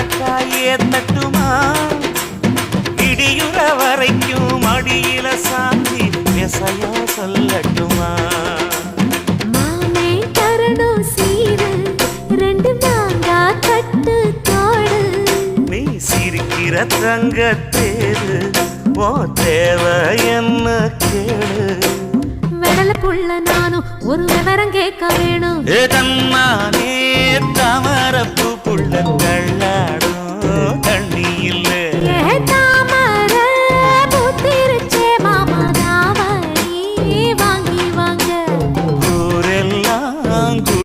பட்டாயே தட்டுமா இடியுற வரைக்கும் அடியில சாந்தி விசையா சொல்லட்டுமா மாமே தரணும் சீரு ரெண்டு மாங்கா கட்டு தோடு நீ சிரிக்கிற தங்கத்தேரு ஓ தேவை என்ன கேளு வெடல புள்ள நானும் ஒரு விவரம் கேட்க வேணும் தன்னானே தாமரப்பு புள்ள